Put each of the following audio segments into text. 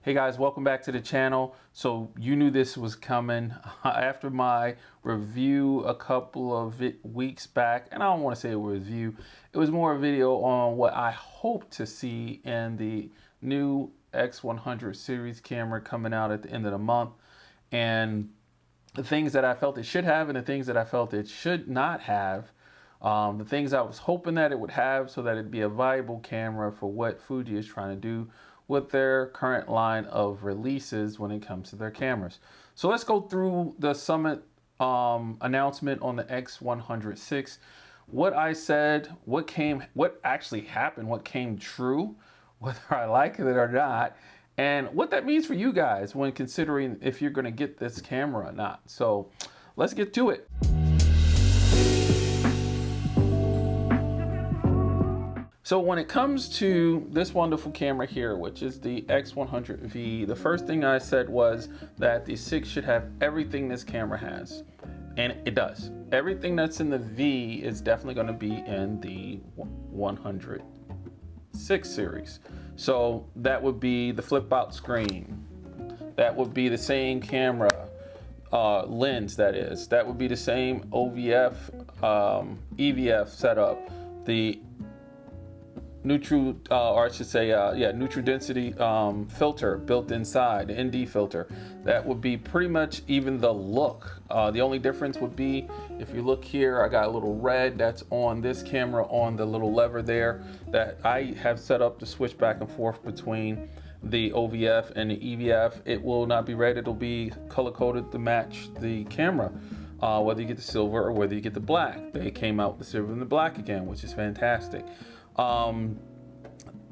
Hey guys, welcome back to the channel. So you knew this was coming after my review a couple of weeks back, and I don't want to say a review, it was more a video on what I hope to see in the new X100 series camera coming out at the end of the month, and the things that I felt it should have and the things that I felt it should not have. The things I was hoping that it would have so that it'd be a viable camera for what Fuji is trying to do with their current line of releases when it comes to their cameras. So let's go through the summit announcement on the X100VI. What I said, what actually happened, what came true, whether I like it or not, and what that means for you guys when considering if you're going to get this camera or not. So let's get to it. So when it comes to this wonderful camera here, which is the X100V, the first thing I said was that the 6 should have everything this camera has. And it does. Everything that's in the V is definitely going to be in the 106 series. So that would be the flip out screen. That would be the same camera lens, that is. That would be the same OVF, EVF setup. The neutral density filter built inside, the ND filter. That would be pretty much even the look. The only difference would be, if you look here, I got a little red that's on this camera on the little lever there that I have set up to switch back and forth between the OVF and the EVF. It will not be red, it'll be color coded to match the camera. Whether you get the silver or whether you get the black. They came out with the silver and the black again, which is fantastic.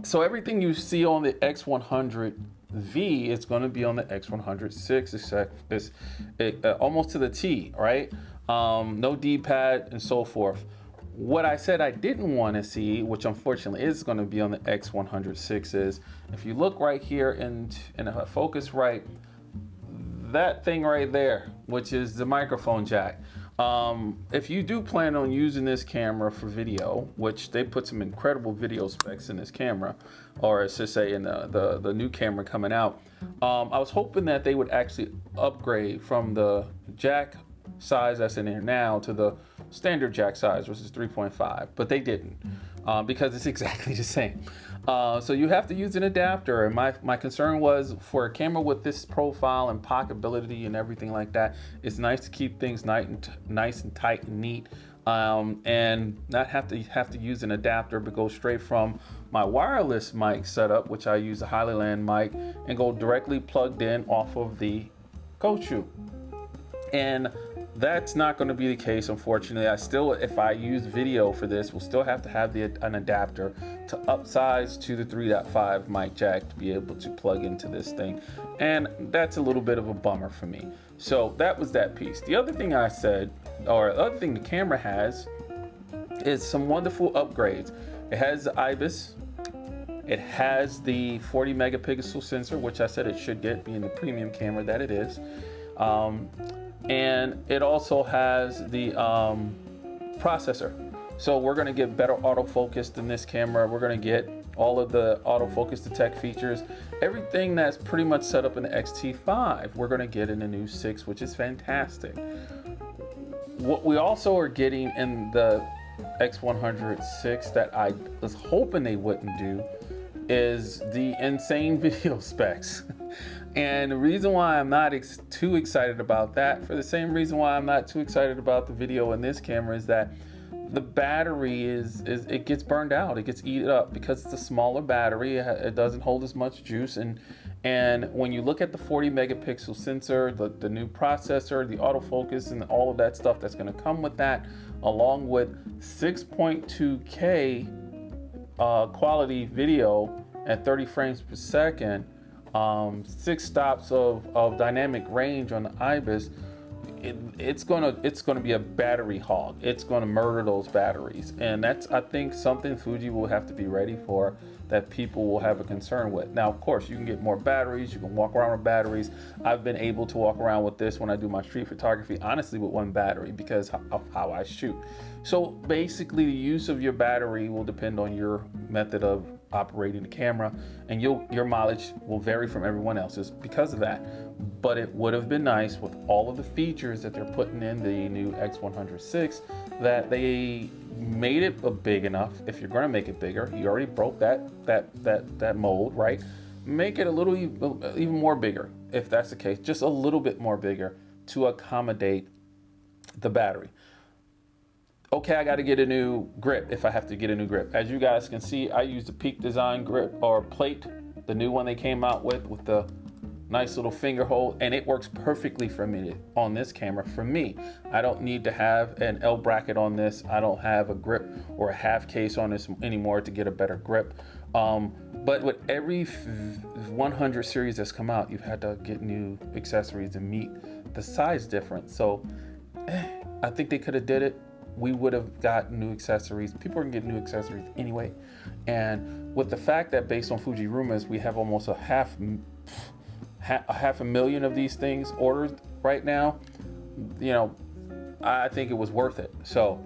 So everything you see on the X100V is going to be on the X100VI, except it's almost to the T, right? No D-pad and so forth. What I said I didn't want to see, which unfortunately is going to be on the X100VI, is if you look right here and if I focus right, that thing right there, which is the microphone jack. If you do plan on using this camera for video, which they put some incredible video specs in this camera, or as to say in the new camera coming out, I was hoping that they would actually upgrade from the jack size that's in here now to the standard jack size, which is 3.5, but they didn't, because it's exactly the same. So you have to use an adapter, and my concern was, for a camera with this profile and pocketability and everything like that, it's nice to keep things nice and tight and neat, and not have to use an adapter, but go straight from my wireless mic setup, which I use a Highland mic, and go directly plugged in off of the coat shoe. And that's not going to be the case, unfortunately. I still, if I use video for this, will still have to have an adapter to upsize to the 3.5 mic jack to be able to plug into this thing, and that's a little bit of a bummer for me. So that was that piece. The other thing I said, or the other thing the camera has, is some wonderful upgrades. It has the IBIS. It has the 40 megapixel sensor, which I said it should get, being the premium camera that it is. And it also has the processor. So we're going to get better autofocus in this camera. We're going to get all of the autofocus detect features. Everything that's pretty much set up in the X-T5, we're going to get in the new 6, which is fantastic. What we also are getting in the X100VI that I was hoping they wouldn't do is the insane video specs. And the reason why I'm not too excited about that, for the same reason why I'm not too excited about the video in this camera, is that the battery it gets burned out, it gets eaten up, because it's a smaller battery. It doesn't hold as much juice, and when you look at the 40 megapixel sensor, the new processor, the autofocus, and all of that stuff that's going to come with that, along with 6.2K quality video at 30 frames per second, 6 stops of dynamic range on the IBIS, it's gonna be a battery hog. It's gonna murder those batteries, and that's, I think, something Fuji will have to be ready for, that people will have a concern with. Now, of course, you can get more batteries, you can walk around with batteries. I've been able to walk around with this when I do my street photography, honestly, with one battery, because of how I shoot. So basically, the use of your battery will depend on your method of operating the camera, and your mileage will vary from everyone else's because of that. But it would have been nice with all of the features that they're putting in the new X100VI that they made it big enough. If you're going to make it bigger, you already broke that mold, right? Make it a little even more bigger, if that's the case, just a little bit more bigger to accommodate the battery. Okay, I got to get a new grip if I have to get a new grip. As you guys can see, I use the Peak Design grip or plate, the new one they came out with the nice little finger hole, and it works perfectly for me on this camera. For me, I don't need to have an L bracket on this. I don't have a grip or a half case on this anymore to get a better grip. But with every 100 series that's come out, you've had to get new accessories to meet the size difference. So I think they could have did it. We would have got new accessories. People are gonna get new accessories anyway. And with the fact that based on Fuji rumors, we have almost a half a million of these things ordered right now, you know, I think it was worth it. So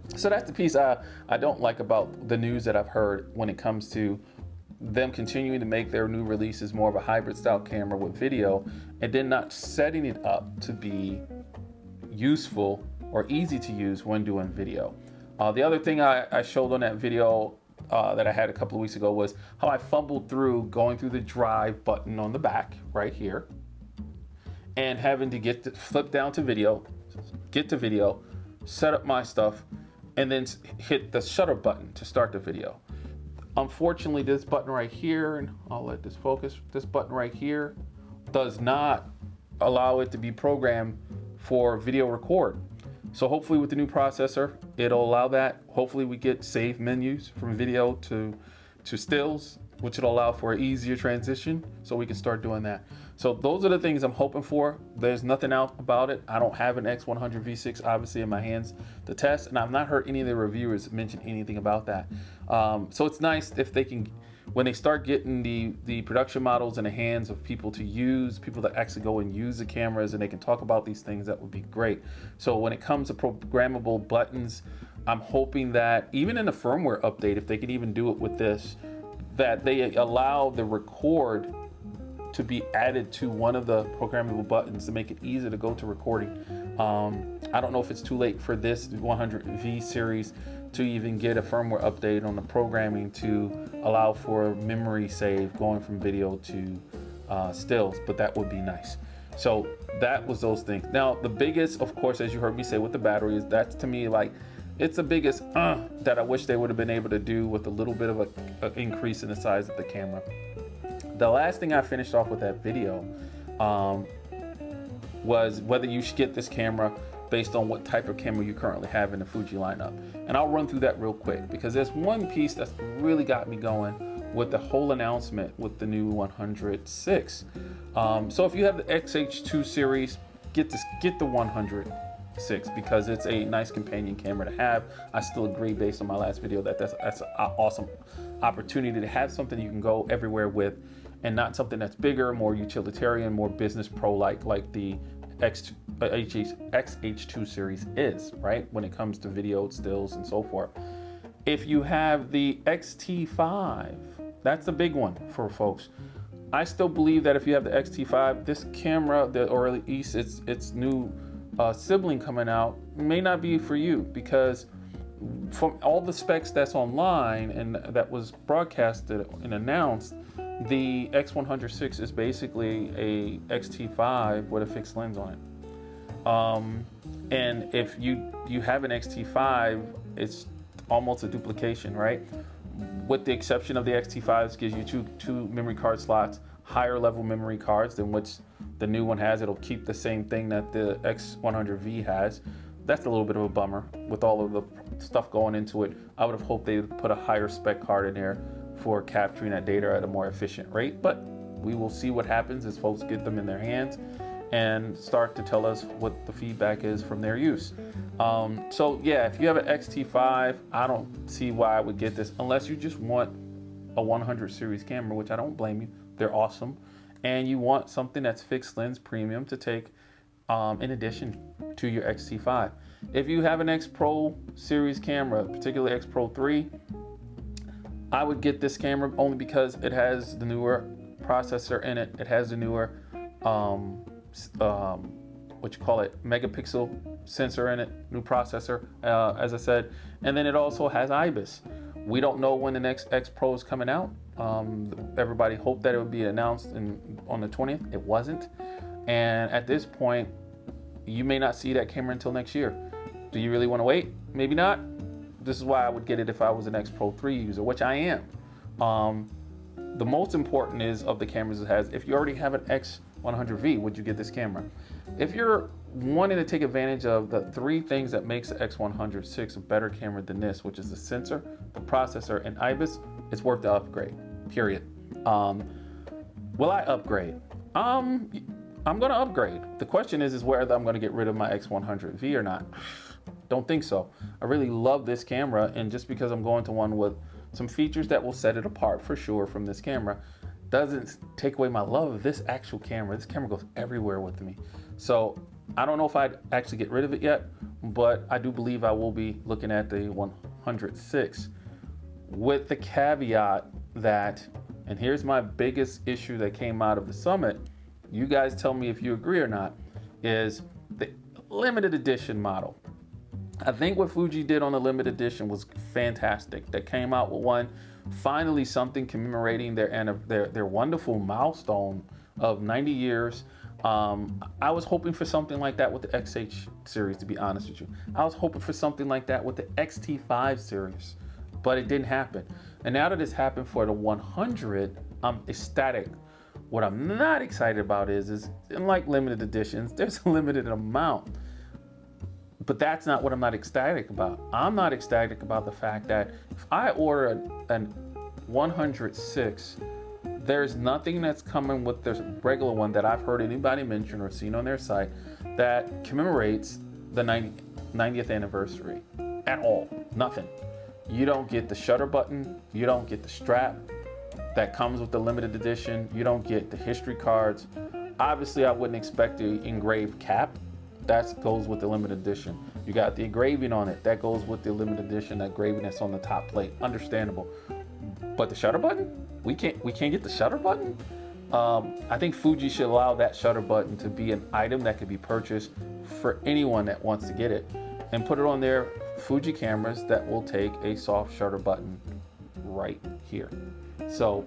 that's the piece I don't like about the news that I've heard when it comes to them continuing to make their new releases more of a hybrid style camera with video, and then not setting it up to be useful or easy to use when doing video. The other thing I showed on that video that I had a couple of weeks ago was how I fumbled through going through the drive button on the back right here and having to flip down to video, get to video, set up my stuff, and then hit the shutter button to start the video. Unfortunately, this button right here, and I'll let this focus, this button right here does not allow it to be programmed for video record. So hopefully with the new processor, it'll allow that. Hopefully we get save menus from video to stills, which will allow for an easier transition so we can start doing that. So those are the things I'm hoping for. There's nothing out about it. I don't have an X100V6 obviously in my hands to test, and I've not heard any of the reviewers mention anything about that. So it's nice if they can, when they start getting the production models in the hands of people to use, people that actually go and use the cameras and they can talk about these things, that would be great. So when it comes to programmable buttons, I'm hoping that even in the firmware update, if they can even do it with this, that they allow the record to be added to one of the programmable buttons to make it easier to go to recording. I don't know if it's too late for this 100V series to even get a firmware update on the programming to allow for memory save going from video to stills, but that would be nice. So that was those things. Now the biggest, of course, as you heard me say with the battery, is that's to me like, it's the biggest that I wish they would have been able to do with a little bit of an increase in the size of the camera. The last thing I finished off with that video was whether you should get this camera based on what type of camera you currently have in the Fuji lineup. And I'll run through that real quick because there's one piece that's really got me going with the whole announcement with the new 100VI. So if you have the XH2 series, get the 100VI because it's a nice companion camera to have. I still agree based on my last video that that's an awesome opportunity to have something you can go everywhere with, and not something that's bigger, more utilitarian, more business pro-like the XH2 series is, right? When it comes to video, stills, and so forth. If you have the XT5, that's the big one for folks. I still believe that if you have the XT5, this camera, or at least its new sibling coming out, may not be for you, because from all the specs that's online and that was broadcasted and announced, the X100VI is basically a XT5 with a fixed lens on it. And if you have an XT5, it's almost a duplication, right? With the exception of the XT5, gives you two memory card slots, higher level memory cards than which the new one has. It'll keep the same thing that the X100V has. That's a little bit of a bummer with all of the stuff going into it. I would have hoped they would put a higher spec card in there for capturing that data at a more efficient rate, but we will see what happens as folks get them in their hands and start to tell us what the feedback is from their use. So yeah, if you have an XT5, I don't see why I would get this unless you just want a 100 series camera, which I don't blame you. They're awesome. And you want something that's fixed lens premium to take in addition to your XT5. If you have an X Pro series camera, particularly X Pro 3, I would get this camera only because it has the newer processor in it. It has the newer, megapixel sensor in it, new processor, as I said. And then it also has IBIS. We don't know when the next X Pro is coming out. Everybody hoped that it would be announced on the 20th. It wasn't. And at this point, you may not see that camera until next year. Do you really want to wait? Maybe not. This is why I would get it if I was an X Pro 3 user, which I am. The most important is of the cameras it has. If you already have an X100V, would you get this camera? If you're wanting to take advantage of the three things that makes the X100VI a better camera than this, which is the sensor, the processor, and IBIS, it's worth the upgrade, period. Will I upgrade? I'm gonna upgrade. The question is whether I'm gonna get rid of my X100V or not. Don't think so. I really love this camera, and just because I'm going to one with some features that will set it apart for sure from this camera doesn't take away my love of this actual camera. This camera goes everywhere with me. So I don't know if I'd actually get rid of it yet, but I do believe I will be looking at the 100VI with the caveat that, and here's my biggest issue that came out of the summit, you guys tell me if you agree or not, is the limited edition model. I think what Fuji did on the limited edition was fantastic. They came out with one, finally something commemorating their wonderful milestone of 90 years. I was hoping for something like that with the XH series, to be honest with you. I was hoping for something like that with the XT5 series, but it didn't happen. And now that it's happened for the 100, I'm ecstatic. What I'm not excited about is unlike limited editions, there's a limited amount. But that's not what I'm not ecstatic about. I'm not ecstatic about the fact that if I order an 100VI, there's nothing that's coming with this regular one that I've heard anybody mention or seen on their site that commemorates the 90th anniversary at all. Nothing. You don't get the shutter button. You don't get the strap that comes with the limited edition. You don't get the history cards. Obviously, I wouldn't expect the engraved cap. That goes with the limited edition. You got the engraving on it. That goes with the limited edition, that engraving that's on the top plate. Understandable. But the shutter button? We can't get the shutter button? I think Fuji should allow that shutter button to be an item that could be purchased for anyone that wants to get it, and put it on their Fuji cameras that will take a soft shutter button right here. So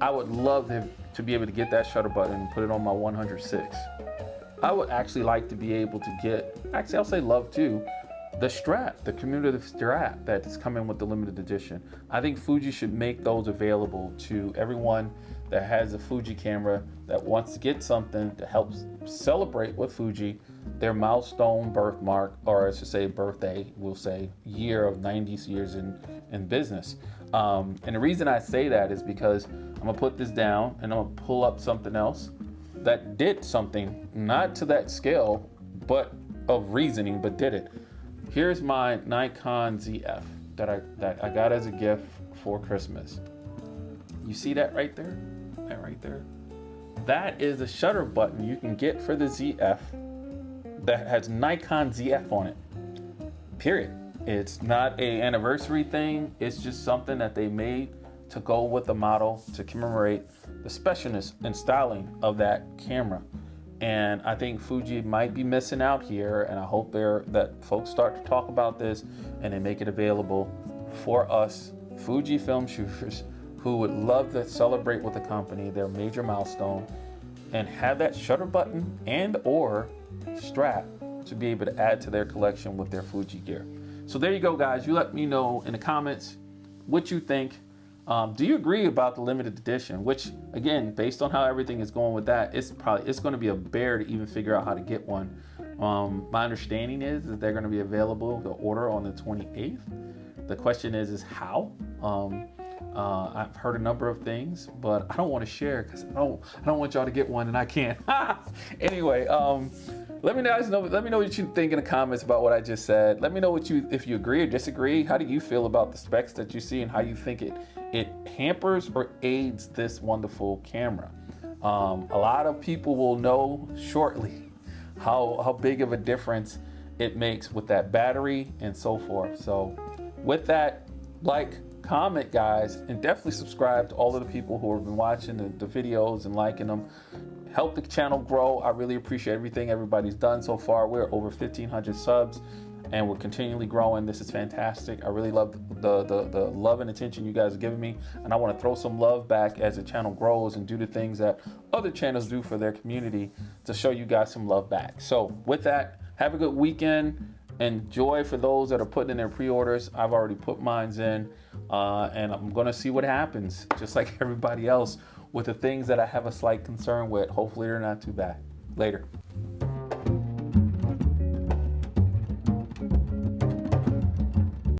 I would love to be able to get that shutter button and put it on my 100VI. I would actually like to be able to get, actually I'll say love too, the strap, the commemorative strap that's coming with the limited edition. I think Fuji should make those available to everyone that has a Fuji camera that wants to get something to help celebrate with Fuji their milestone birthmark, or I should say birthday, we'll say year of 90 years in business. And the reason I say that is because I'm gonna put this down and I'm gonna pull up something else that did something, not to that scale, but of reasoning, but did it. Here's my Nikon ZF that I got as a gift for Christmas. You see that right there? That right there? That is a shutter button you can get for the ZF that has Nikon ZF on it. Period. It's not an anniversary thing. It's just something that they made to go with the model to commemorate the specialness and styling of that camera. And I think Fuji might be missing out here, and I hope that folks start to talk about this and they make it available for us Fujifilm shooters who would love to celebrate with the company their major milestone and have that shutter button and or strap to be able to add to their collection with their Fuji gear. So there you go, guys. You let me know in the comments what you think. Do you agree about the limited edition? Which, again, based on how everything is going with that, it's going to be a bear to even figure out how to get one. My understanding is that they're going to be available to order on the 28th. The question is how? I've heard a number of things, but I don't want to share because I don't want y'all to get one and I can't. Anyway, let me know what you think in the comments about what I just said. Let me know if you agree or disagree. How do you feel about the specs that you see and how you think it hampers or aids this wonderful camera? A lot of people will know shortly how big of a difference it makes with that battery and so forth. So with that, like, comment, guys, and definitely subscribe to all of the people who have been watching the videos and liking them. Help the channel grow. I really appreciate everything everybody's done so far. We're over 1,500 subs, and we're continually growing. This is fantastic. I really love the love and attention you guys are giving me, and I want to throw some love back as the channel grows and do the things that other channels do for their community to show you guys some love back. So with that, have a good weekend. Enjoy for those that are putting in their pre-orders. I've already put mines in, and I'm gonna see what happens, just like everybody else, with the things that I have a slight concern with. Hopefully they're not too bad. Later.